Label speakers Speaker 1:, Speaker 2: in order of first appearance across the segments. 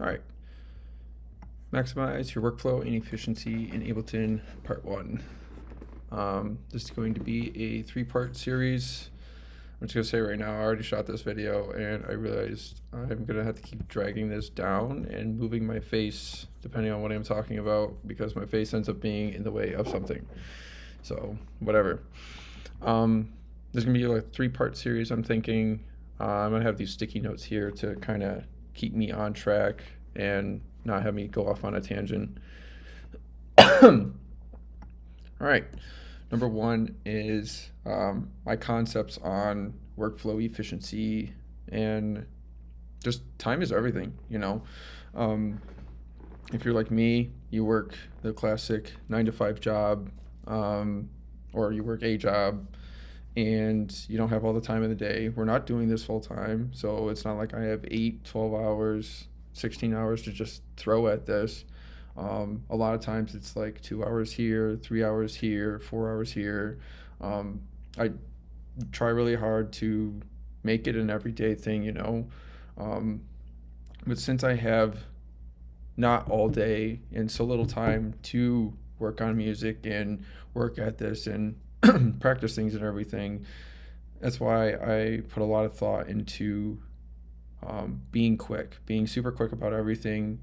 Speaker 1: All right. Maximize your workflow and efficiency in Ableton, part 1. This is going to be a 3-part series. I'm just going to say right now, I already shot this video and I realized I'm going to have to keep dragging this down and moving my face depending on what I'm talking about, because my face ends up being in the way of something. So, whatever. There's going to be like a 3-part series, I'm thinking. I'm going to have these sticky notes here to kind of keep me on track and not have me go off on a tangent. All right. Number 1 is my concepts on workflow efficiency, and just time is everything, you know. If you're like me, you work the classic 9 to 5 job, or you work a job, and you don't have all the time in the day. We're not doing this full time, so it's not like I have 8, 12 hours, 16 hours to just throw at this. A lot of times it's like 2 hours here, 3 hours here, 4 hours here. I try really hard to make it an everyday thing, you know. But since I have not all day and so little time to work on music and work at this and practice things and everything, that's why I put a lot of thought into being quick, being super quick about everything,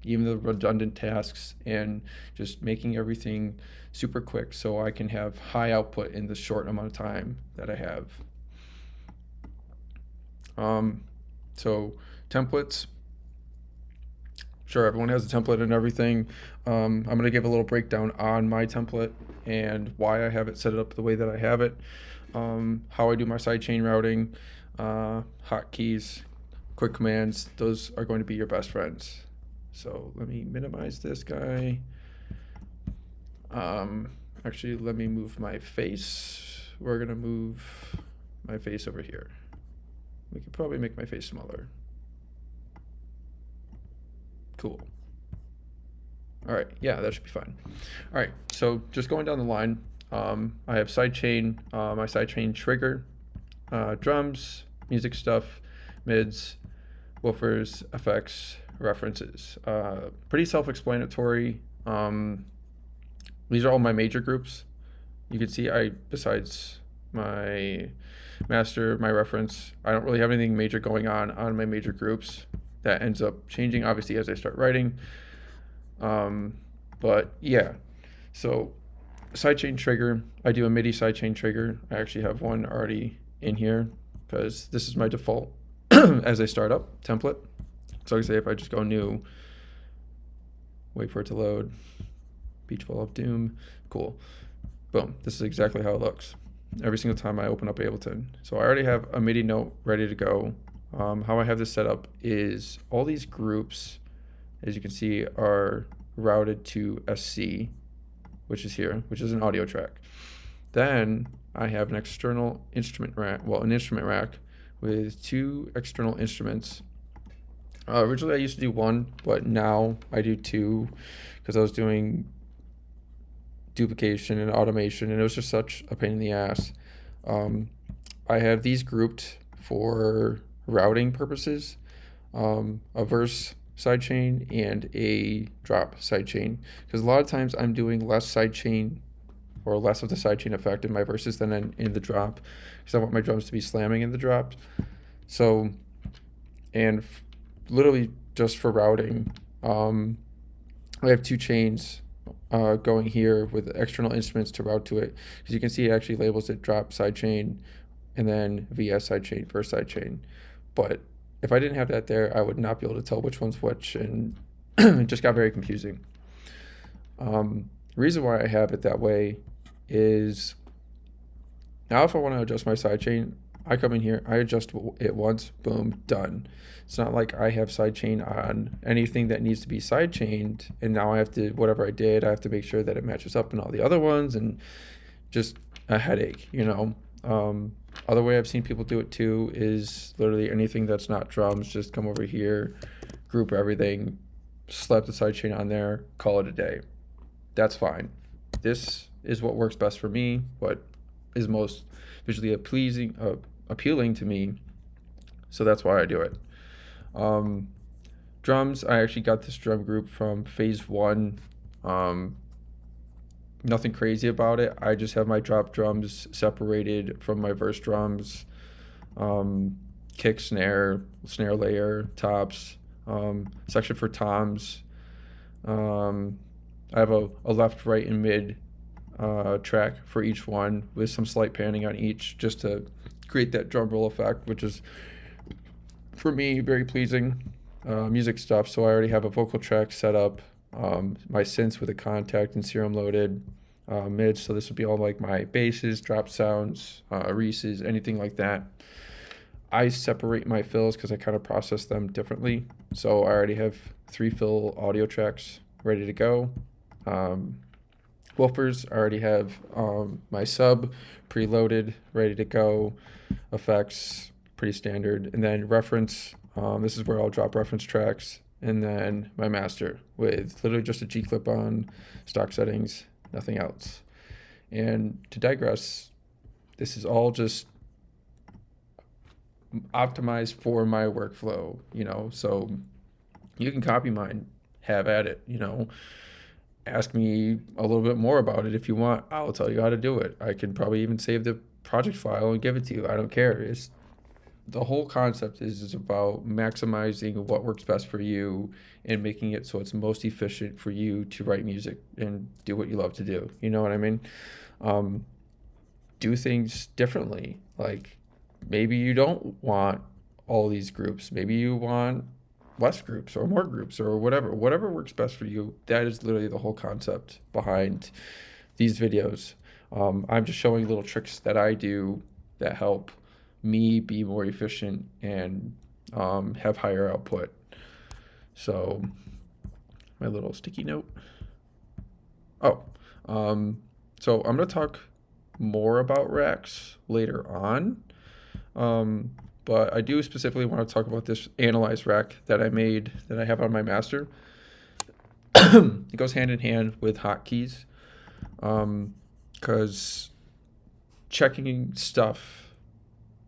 Speaker 1: even the redundant tasks, and just making everything super quick so I can have high output in the short amount of time that I have. So templates, sure, everyone has a template and everything. I'm going to give a little breakdown on my template and why I have it set up the way that I have it, how I do my sidechain routing, hotkeys, quick commands. Those are going to be your best friends. So let me minimize this guy. Actually, let me move my face. We're going to move my face over here. We could probably make my face smaller. Cool. All right, yeah, that should be fine. All right, so just going down the line, I have sidechain, my sidechain trigger, drums, music stuff, mids, woofers, effects, references. Pretty self-explanatory. These are all my major groups. You can see besides my master, my reference, I don't really have anything major going on my major groups. That ends up changing obviously as I start writing. But yeah, so sidechain trigger, I do a MIDI sidechain trigger. I actually have one already in here because this is my default as I start up template. So I can say if I just go new, wait for it to load, Beach Ball of Doom, cool. Boom, this is exactly how it looks every single time I open up Ableton. So I already have a MIDI note ready to go. How I have this set up is all these groups, as you can see, are routed to SC, which is here, which is an audio track. Then I have an external instrument rack, an instrument rack with 2 external instruments. Originally I used to do 1, but now I do 2 because I was doing duplication and automation, and it was just such a pain in the ass. I have these grouped for routing purposes, a verse sidechain and a drop sidechain, because a lot of times I'm doing less sidechain or less of the sidechain effect in my verses than in the drop, because I want my drums to be slamming in the drop. So, and literally just for routing, I have 2 chains going here with external instruments to route to it, because you can see it actually labels it drop sidechain and then VS sidechain, verse sidechain. But if I didn't have that there, I would not be able to tell which one's which, and it just got very confusing. Reason why I have it that way is now if I want to adjust my sidechain, I come in here, I adjust it once, boom, done. It's not like I have sidechain on anything that needs to be sidechained, and now I have to, whatever I did, I have to make sure that it matches up in all the other ones, and just a headache, you know. Other way I've seen people do it too is literally anything that's not drums, just come over here, group everything, slap the sidechain on there, call it a day. That's fine. This is what works best for me, what is most visually appealing to me, so that's why I do it. Drums, I actually got this drum group from Phase 1. Nothing crazy about it. I just have my drop drums separated from my verse drums. Kick, snare layer, tops, section for toms. I have a left, right, and mid track for each one with some slight panning on each just to create that drum roll effect, which is, for me, very pleasing music stuff. So I already have a vocal track set up, my synths with a contact and serum loaded, mids. So this would be all like my basses, drop sounds, Reese's, anything like that. I separate my fills because I kind of process them differently. So I already have 3 fill audio tracks ready to go. Woofers, I already have my sub preloaded, ready to go. Effects, pretty standard. And then reference, this is where I'll drop reference tracks. And then my master with literally just a G clip on, stock settings, nothing else. And to digress, this is all just optimized for my workflow, so you can copy mine, have at it, ask me a little bit more about it if you want. I'll tell you how to do it. I can probably even save the project file and give it to you. I don't care. The whole concept is about maximizing what works best for you and making it so it's most efficient for you to write music and do what you love to do. You know what I mean? Do things differently. Like, maybe you don't want all these groups. Maybe you want less groups or more groups or whatever works best for you. That is literally the whole concept behind these videos. I'm just showing little tricks that I do that help me be more efficient and have higher output. So my little sticky note. So I'm going to talk more about racks later on. But I do specifically want to talk about this analyze rack that I made, that I have on my master. It goes hand in hand with hotkeys, because checking stuff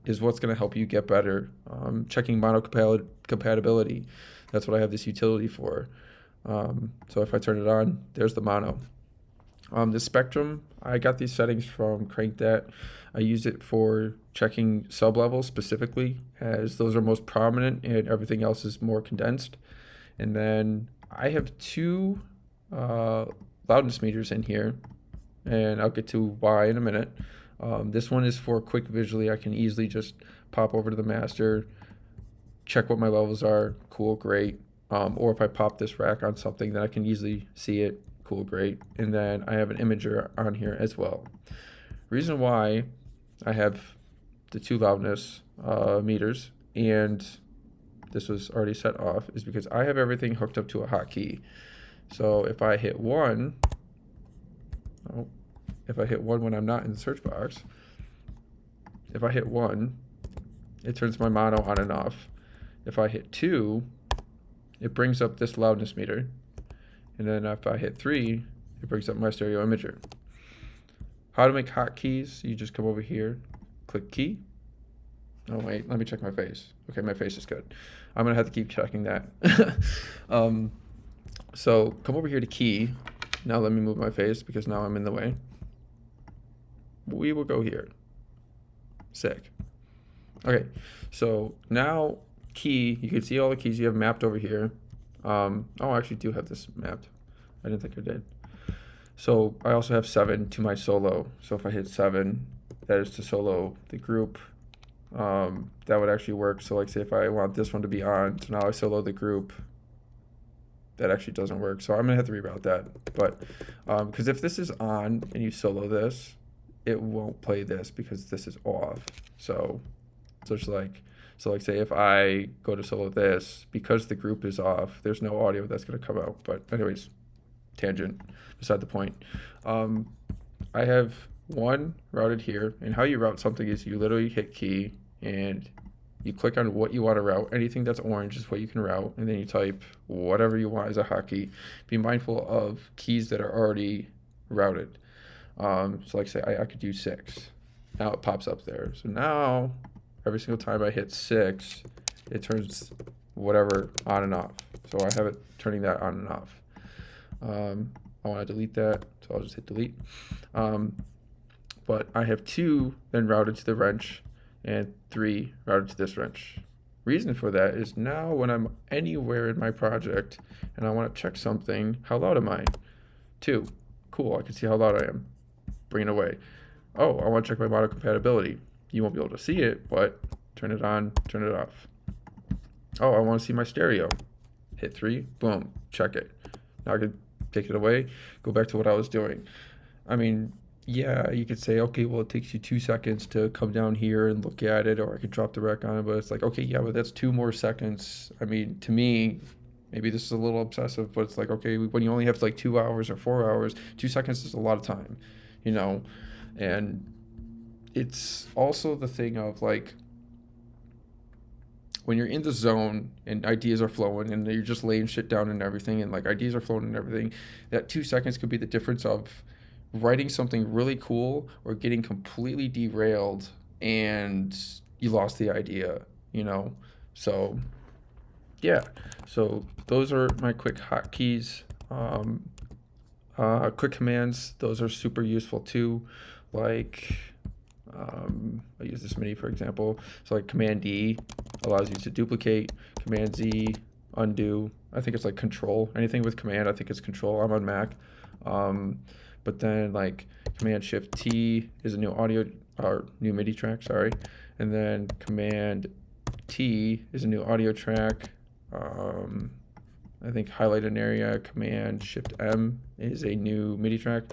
Speaker 1: is what's going to help you get better. Checking mono compatibility, that's what I have this utility for. So if I turn it on, there's the mono. The spectrum, I got these settings from Crank That. I use it for checking sub levels specifically, as those are most prominent and everything else is more condensed. And then I have 2 loudness meters in here, and I'll get to why in a minute. This one is for quick visually. I can easily just pop over to the master, check what my levels are, cool, great. Or if I pop this rack on something, then I can easily see it, cool, great. And then I have an imager on here as well. Reason why I have the 2 loudness meters and this was already set off is because I have everything hooked up to a hotkey. So if I hit 1, when I'm not in the search box, if I hit 1, it turns my mono on and off. If I hit 2, it brings up this loudness meter. And then if I hit 3, it brings up my stereo imager. How to make hotkeys, you just come over here, click key. Oh wait, let me check my face. Okay, my face is good. I'm gonna have to keep checking that. So come over here to key. Now let me move my face because now I'm in the way. We will go here. Sick. Okay, so now key, you can see all the keys you have mapped over here. I actually do have this mapped. I didn't think I did. So I also have 7 to my solo. So if I hit 7, that is to solo the group. That would actually work. So like say if I want this one to be on, so now I solo the group. That actually doesn't work. So I'm gonna have to reroute that. But because if this is on and you solo this, it won't play this because this is off. So it's like say if I go to solo this, because the group is off, there's no audio that's gonna come out. But anyways, tangent, beside the point. I have 1 routed here, and how you route something is you literally hit key and you click on what you want to route. Anything that's orange is what you can route, and then you type whatever you want as a hotkey. Be mindful of keys that are already routed. So like say I could do 6. Now it pops up there. So now every single time I hit 6, it turns whatever on and off. So I have it turning that on and off. I want to delete that, so I'll just hit delete. But I have 2 then routed to the wrench and 3 routed to this wrench. Reason for that is now when I'm anywhere in my project and I want to check something, how loud am I? 2. Cool, I can see how loud I am. Bring it away. Oh, I want to check my mono compatibility. You won't be able to see it, but turn it on, turn it off. Oh, I want to see my stereo. Hit 3, boom, check it. Now I can take it away, go back to what I was doing. I mean, yeah, you could say, okay, well, it takes you 2 seconds to come down here and look at it, or I could drop the rec on it, but it's like, okay, yeah, but that's 2 more seconds. I mean, to me, maybe this is a little obsessive, but it's like, okay, when you only have like 2 hours or 4 hours, 2 seconds is a lot of time, you know? And it's also the thing of like, when you're in the zone and ideas are flowing and you're just laying shit down and everything, and like ideas are flowing and everything, that 2 seconds could be the difference of writing something really cool or getting completely derailed and you lost the idea, you know? So yeah, so those are my quick hotkeys. Quick commands, those are super useful too. Like, I use this mini for example. So like Command D allows you to duplicate. Command Z, undo. I think it's like Control. Anything with Command, I think it's Control. I'm on Mac. But then like Command Shift T is a new audio or new MIDI track. Sorry, and then Command T is a new audio track. I think highlight an area. Command Shift M is a new MIDI track.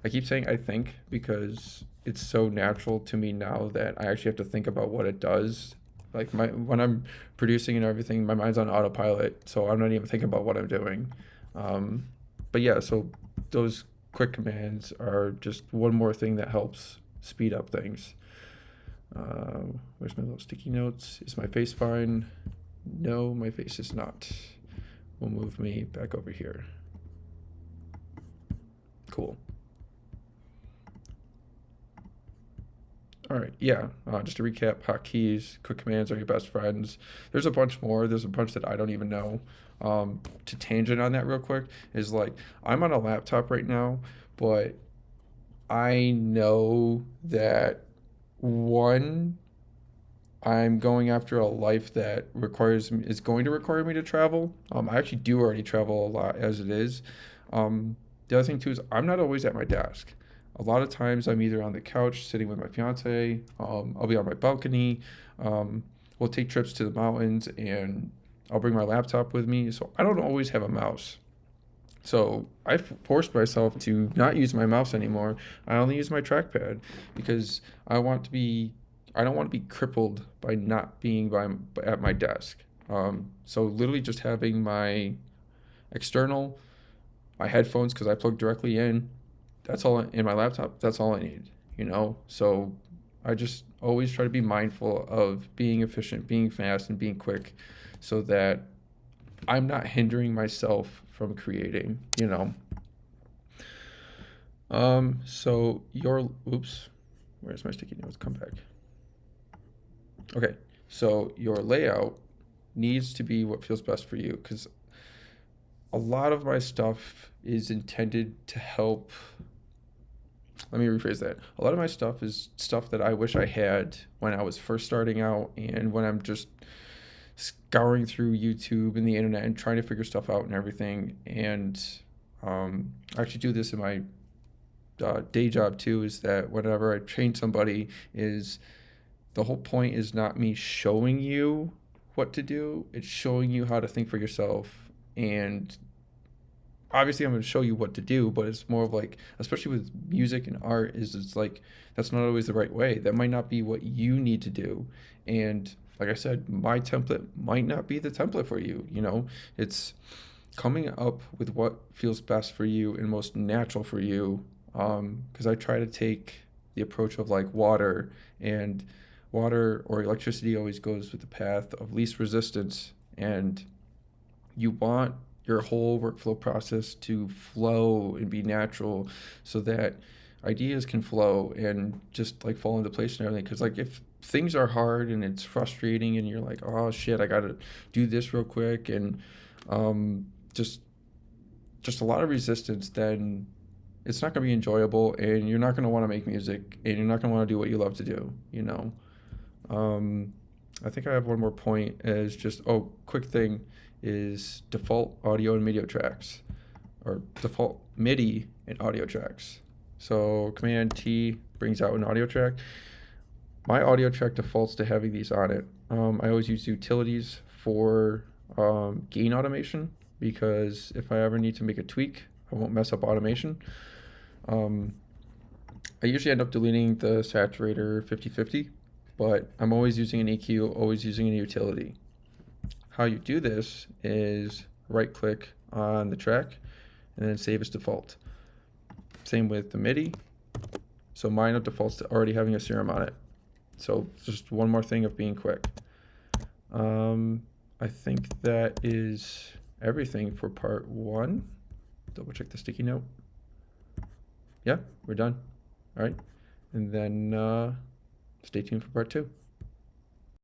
Speaker 1: I keep saying I think because it's so natural to me now that I actually have to think about what it does. Like when I'm producing and everything, my mind's on autopilot, so I'm not even thinking about what I'm doing. But yeah, so those quick commands are just one more thing that helps speed up things. Where's my little sticky notes? Is my face fine? No, my face is not. We'll move me back over here. Cool. All right, yeah, just to recap, hotkeys, quick commands are your best friends. There's a bunch more. There's a bunch that I don't even know. To tangent on that real quick is like, I'm on a laptop right now, but I know that one, I'm going after a life that is going to require me to travel. I actually do already travel a lot as it is. The other thing too is I'm not always at my desk. A lot of times I'm either on the couch sitting with my fiance. I'll be on my balcony. We'll take trips to the mountains, and I'll bring my laptop with me. So I don't always have a mouse. So I forced myself to not use my mouse anymore. I only use my trackpad because I don't want to be crippled by not being at my desk. So literally just having my external, my headphones, because I plug directly in, that's all in my laptop. That's all I need, you know? So I just always try to be mindful of being efficient, being fast, and being quick so that I'm not hindering myself from creating, you know? Oops, where's my sticky notes? Come back. Okay, so your layout needs to be what feels best for you, because a lot of my stuff is intended to help. Let me rephrase that. A lot of my stuff is stuff that I wish I had when I was first starting out and when I'm just scouring through YouTube and the internet and trying to figure stuff out and everything. And I actually do this in my day job too, is that whenever I train somebody, is the whole point is not me showing you what to do, it's showing you how to think for yourself. And obviously I'm going to show you what to do, but it's more of like, especially with music and art, it's like that's not always the right way. That might not be what you need to do. And like I said, my template might not be the template for you, you know? It's coming up with what feels best for you and most natural for you. Because I try to take the approach of like water, and water or electricity always goes with the path of least resistance. And you want your whole workflow process to flow and be natural so that ideas can flow and just like fall into place and everything. Because like if things are hard and it's frustrating and you're like, oh shit, I gotta do this real quick, and just a lot of resistance, then it's not going to be enjoyable, and you're not going to want to make music, and you're not going to want to do what you love to do, you know. I think I have one more point as just, oh, quick thing is default audio and MIDI tracks, or default MIDI and audio tracks. So Command T brings out an audio track. My audio track defaults to having these on it. I always use utilities for gain automation, because if I ever need to make a tweak, I won't mess up automation. I usually end up deleting the saturator 50/50, but I'm always using an EQ, always using a utility. How you do this is right click on the track and then save as default. Same with the MIDI. So mine defaults to already having a serum on it. So just one more thing of being quick. I think that is everything for part 1. Double check the sticky note. Yeah, we're done. All right. And then stay tuned for part 2.